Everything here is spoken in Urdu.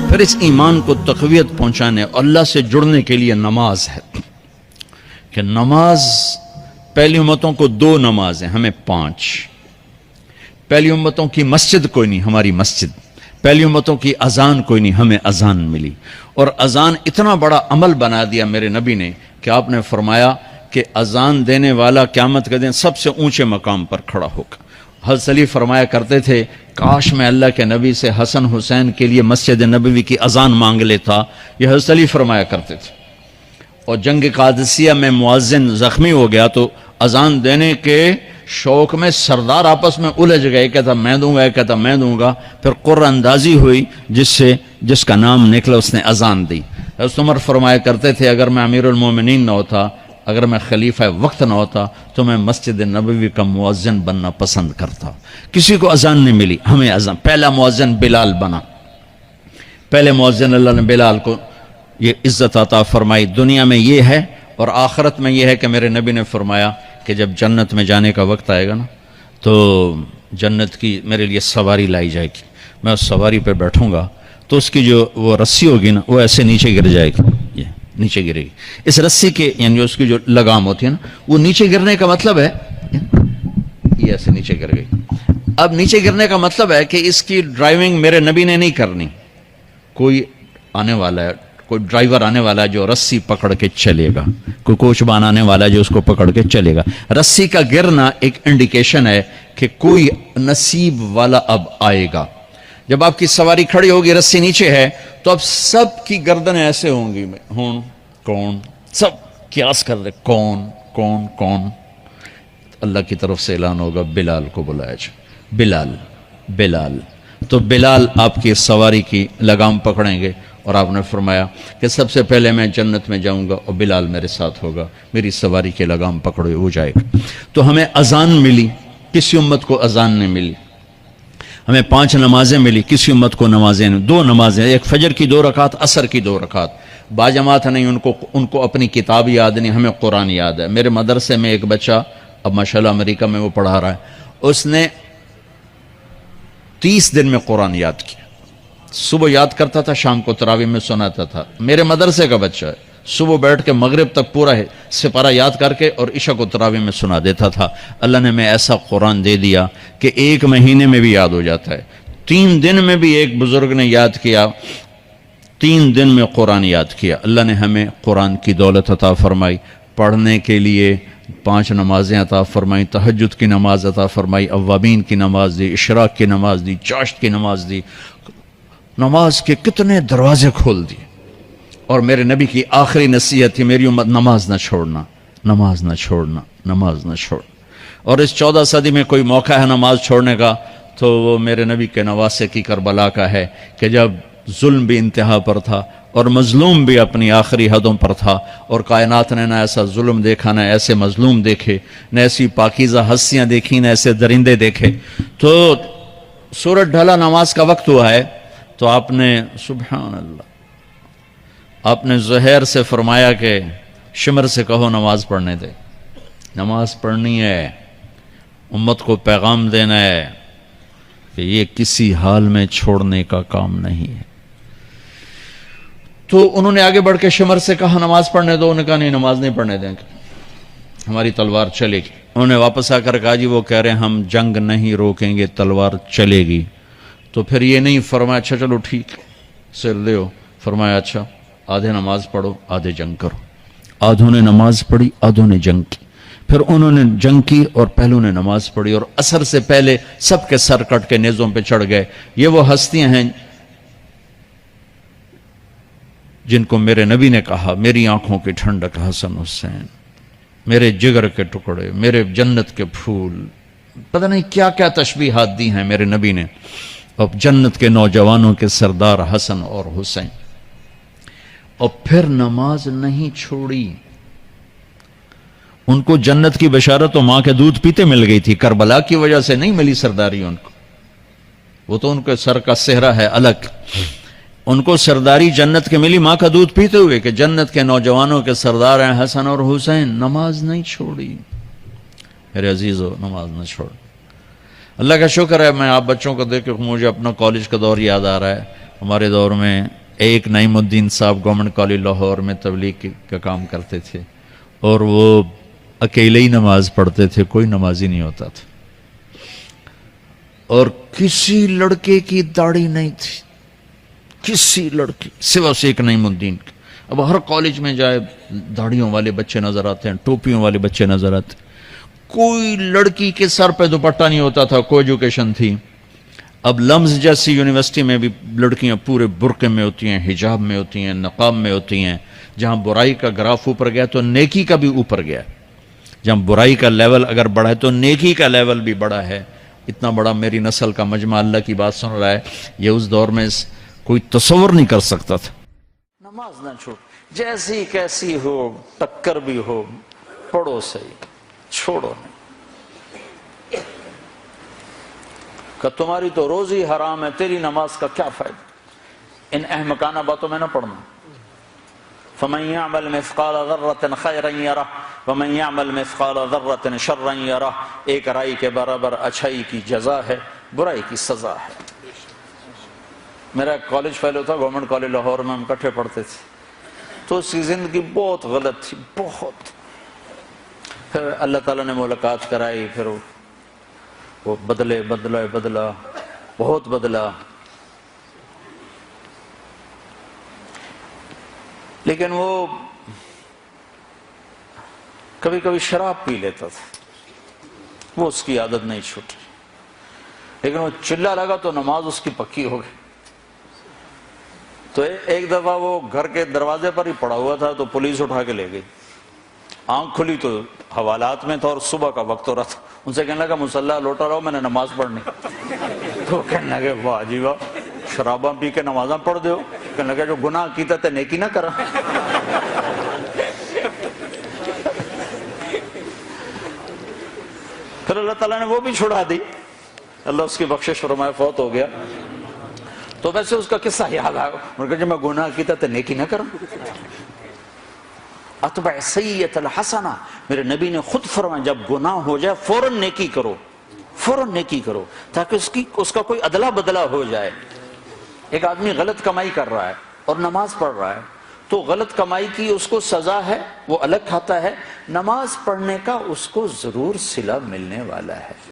پھر اس ایمان کو تقویت پہنچانے اللہ سے جڑنے کے لیے نماز ہے کہ نماز پہلی امتوں کو 2 نماز ہیں، ہمیں 5۔ پہلی امتوں کی مسجد کوئی نہیں، ہماری مسجد۔ پہلی امتوں کی اذان کوئی نہیں، ہمیں اذان ملی۔ اور اذان اتنا بڑا عمل بنا دیا میرے نبی نے کہ آپ نے فرمایا کہ اذان دینے والا قیامت کے دن سب سے اونچے مقام پر کھڑا ہوگا۔ حضرت علی فرمایا کرتے تھے کاش میں اللہ کے نبی سے حسن حسین کے لیے مسجد نبوی کی اذان مانگ لیتا، یہ حضرت علی فرمایا کرتے تھے۔ اور جنگ قادسیہ میں مؤذن زخمی ہو گیا تو اذان دینے کے شوق میں سردار آپس میں الجھ گئے، کہتا میں دوں گا، کہتا میں دوں گا۔ پھر قرہ اندازی ہوئی جس کا نام نکلا اس نے اذان دی۔ حضرت عمر فرمایا کرتے تھے اگر میں امیر المومنین نہ ہوتا، اگر میں خلیفہ وقت نہ ہوتا تو میں مسجد نبوی کا مؤذن بننا پسند کرتا۔ کسی کو اذان نہیں ملی، ہمیں اذان۔ پہلا مؤذن بلال بنا، پہلے مؤذن اللہ نے بلال کو یہ عزت عطا فرمائی۔ دنیا میں یہ ہے اور آخرت میں یہ ہے کہ میرے نبی نے فرمایا کہ جب جنت میں جانے کا وقت آئے گا نا تو جنت کی میرے لیے سواری لائی جائے گی، میں اس سواری پہ بیٹھوں گا تو اس کی جو وہ رسی ہوگی نا وہ ایسے نیچے گر جائے گی، یہ نیچے گرے گی۔ اس رسی کے یعنی اس کی جو لگام ہوتی ہے نا وہ نیچے گرنے کا مطلب ہے یہ ایسے نیچے گر گئی۔ اب نیچے گرنے کا مطلب ہے کہ اس کی ڈرائیونگ میرے نبی نے نہیں کرنی، کوئی آنے والا ہے، کوئی ڈرائیور آنے والا ہے جو رسی پکڑ کے چلے گا، کوئی کوچبان آنے والا ہے جو اس کو پکڑ کے چلے گا۔ رسی کا گرنا ایک انڈیکیشن ہے کہ کوئی نصیب والا اب آئے گا۔ جب آپ کی سواری کھڑی ہوگی، رسی نیچے ہے تو اب سب کی گردنیں ایسے ہوں گی، کون سب قیاس کر رہے کون۔ اللہ کی طرف سے اعلان ہوگا بلال کو بلایا جائے، بلال۔ تو بلال آپ کی سواری کی لگام پکڑیں گے اور آپ نے فرمایا کہ سب سے پہلے میں جنت میں جاؤں گا اور بلال میرے ساتھ ہوگا، میری سواری کی لگام پکڑے ہو جائے گا۔ تو ہمیں اذان ملی، کسی امت کو اذان نہیں ملی۔ ہمیں 5 نمازیں ملی، کسی امت کو نمازیں نہیں۔ 2 نمازیں، ایک فجر کی 2 رکعت، عصر کی 2 رکعت۔ باجماعت نہیں، ان کو اپنی کتاب یاد نہیں، ہمیں قرآن یاد ہے۔ میرے مدرسے میں ایک بچہ اب ماشاءاللہ امریکہ میں وہ پڑھا رہا ہے، اس نے 30 دن میں قرآن یاد کیا۔ صبح یاد کرتا تھا، شام کو تراویح میں سناتا تھا۔ میرے مدرسے کا بچہ ہے، صبح بیٹھ کے مغرب تک پورا ہے سپارہ یاد کر کے اور عشاء کو تراویح میں سنا دیتا تھا۔ اللہ نے میں ایسا قرآن دے دیا کہ 1 مہینے میں بھی یاد ہو جاتا ہے۔ 3 دن میں بھی ایک بزرگ نے یاد کیا، 3 دن میں قرآن یاد کیا۔ اللہ نے ہمیں قرآن کی دولت عطا فرمائی، پڑھنے کے لیے 5 نمازیں عطا فرمائی، تہجد کی نماز عطا فرمائی، اوابین کی نماز دی، اشراق کی نماز دی، چاشت کی نماز دی۔ نماز کے کتنے دروازے کھول دیے۔ اور میرے نبی کی آخری نصیحت تھی میری امت نماز نہ چھوڑنا، نماز نہ چھوڑنا، نماز نہ چھوڑنا۔ اور اس 14 صدی میں کوئی موقع ہے نماز چھوڑنے کا تو وہ میرے نبی کے نواسے کی کربلا کا ہے کہ جب ظلم بھی انتہا پر تھا اور مظلوم بھی اپنی آخری حدوں پر تھا، اور کائنات نے نہ ایسا ظلم دیکھا، نہ ایسے مظلوم دیکھے، نہ ایسی پاکیزہ ہستیاں دیکھی، نہ ایسے درندے دیکھے۔ تو سورج ڈھلا، نماز کا وقت ہوا ہے، تو آپ نے سبحان اللہ، آپ نے زہیر سے فرمایا کہ شمر سے کہو نماز پڑھنے دے، نماز پڑھنی ہے، امت کو پیغام دینا ہے کہ یہ کسی حال میں چھوڑنے کا کام نہیں ہے۔ تو انہوں نے آگے بڑھ کے شمر سے کہا نماز پڑھنے دو، انہوں نے کہا نہیں نماز نہیں پڑھنے دیں گے، ہماری تلوار چلے گی۔ انہوں نے واپس آ کر کہا جی وہ کہہ رہے ہیں ہم جنگ نہیں روکیں گے، تلوار چلے گی۔ تو پھر یہ نہیں فرمایا اچھا چلو ٹھیک سر دیو، فرمایا اچھا آدھے نماز پڑھو آدھے جنگ کرو۔ آدھوں نے نماز پڑھی، آدھوں نے جنگ کی۔ پھر انہوں نے جنگ کی اور پہلوں نے نماز پڑھی، اور عصر سے پہلے سب کے سر کٹ کے نیزوں پہ چڑھ گئے۔ یہ وہ ہستیاں ہیں جن کو میرے نبی نے کہا میری آنکھوں کی ٹھنڈک حسن حسین، میرے جگر کے ٹکڑے، میرے جنت کے پھول، پتہ نہیں کیا کیا تشبیہات دی ہیں میرے نبی نے، اب جنت کے نوجوانوں کے سردار حسن اور حسین۔ اور پھر نماز نہیں چھوڑی۔ ان کو جنت کی بشارت تو ماں کے دودھ پیتے مل گئی تھی، کربلا کی وجہ سے نہیں ملی سرداری ان کو، وہ تو ان کے سر کا صحرا ہے الگ۔ ان کو سرداری جنت کے ملی ماں کا دودھ پیتے ہوئے کہ جنت کے نوجوانوں کے سردار ہیں حسن اور حسین۔ نماز نہیں چھوڑی میرے عزیزو، نماز نہ چھوڑ۔ اللہ کا شکر ہے، میں آپ بچوں کو دیکھ کے مجھے اپنا کالج کا دور یاد آ رہا ہے۔ ہمارے دور میں ایک نعیم الدین صاحب گورنمنٹ کالج لاہور میں تبلیغ کا کام کرتے تھے، اور وہ اکیلے ہی نماز پڑھتے تھے، کوئی نمازی نہیں ہوتا تھا، اور کسی لڑکے کی داڑھی نہیں تھی، کسی لڑکی سوا سے ایک نعیم الدین کی۔ اب ہر کالج میں جائے داڑھیوں والے بچے نظر آتے ہیں، ٹوپیوں والے بچے نظر آتے ہیں، کوئی لڑکی کے سر پہ دوپٹہ نہیں ہوتا تھا، کوئی ایجوکیشن تھی۔ اب لمز جیسی یونیورسٹی میں بھی لڑکیاں پورے برقعے میں ہوتی ہیں، حجاب میں ہوتی ہیں، نقاب میں ہوتی ہیں۔ جہاں برائی کا گراف اوپر گیا تو نیکی کا بھی اوپر گیا، جہاں برائی کا لیول اگر بڑھا ہے تو نیکی کا لیول بھی بڑا ہے۔ اتنا بڑا میری نسل کا مجمع اللہ کی بات سن رہا ہے، یہ اس دور میں کوئی تصور نہیں کر سکتا تھا۔ نماز نہ چھوڑ، جیسی کیسی ہو، ٹکر بھی ہو، پڑھو صحیح، چھوڑو نہیں۔ کہ تمہاری تو روزی حرام ہے، تیری نماز کا کیا فائدہ؟ ان احمقانہ باتوں میں نہ پڑھنا۔ فَمَن يَعْمَلْ مِثْقَالَ ذَرَّةٍ خَيْرًا يَرَهُ وَمَن يَعْمَلْ مِثْقَالَ ذَرَّةٍ شَرًّا يَرَهُ۔ ایک رائی کے برابر اچھائی کی جزا ہے، برائی کی سزا ہے۔ میرا ایک کالج فیلو تھا، گورنمنٹ کالج لاہور میں، ہم اکٹھے پڑھتے تھے، تو اس کی زندگی بہت غلط تھی، بہت۔ پھر اللہ تعالیٰ نے ملاقات کرائی، پھر وہ بدلا بہت بدلا، لیکن وہ کبھی کبھی شراب پی لیتا تھا، وہ اس کی عادت نہیں چھوٹی، لیکن وہ چلا لگا تو نماز اس کی پکی ہو گئی۔ تو ایک دفعہ وہ گھر کے دروازے پر ہی پڑا ہوا تھا، تو پولیس اٹھا کے لے گئی۔ آنکھ کھلی تو حوالات میں تھا اور صبح کا وقت ہو رہا تھا۔ ان سے کہنے لگا مصلی لوٹا رہو، میں نے نماز پڑھنی۔ تو کہنے لگے واہ جی واہ، شراباں پی کے نمازاں پڑھ دیو۔ کہنے لگا جو گناہ کیتا تے نیکی نہ کرا۔ پھر اللہ تعالیٰ نے وہ بھی چھڑا دی، اللہ اس کی بخشش فرمائے، فوت ہو گیا۔ تو ویسے اس کا قصہ یاد آیا، انہوں نے کہا جب میں گناہ کیتا تے نیکی نہ کرا۔ اتبع سیئۃ الحسنہ، میرے نبی نے خود فرمایا جب گناہ ہو جائے فوراً نیکی کرو، فوراً نیکی کرو، تاکہ اس کا کوئی ادلا بدلا ہو جائے۔ ایک آدمی غلط کمائی کر رہا ہے اور نماز پڑھ رہا ہے، تو غلط کمائی کی اس کو سزا ہے، وہ الگ کھاتا ہے، نماز پڑھنے کا اس کو ضرور صلہ ملنے والا ہے۔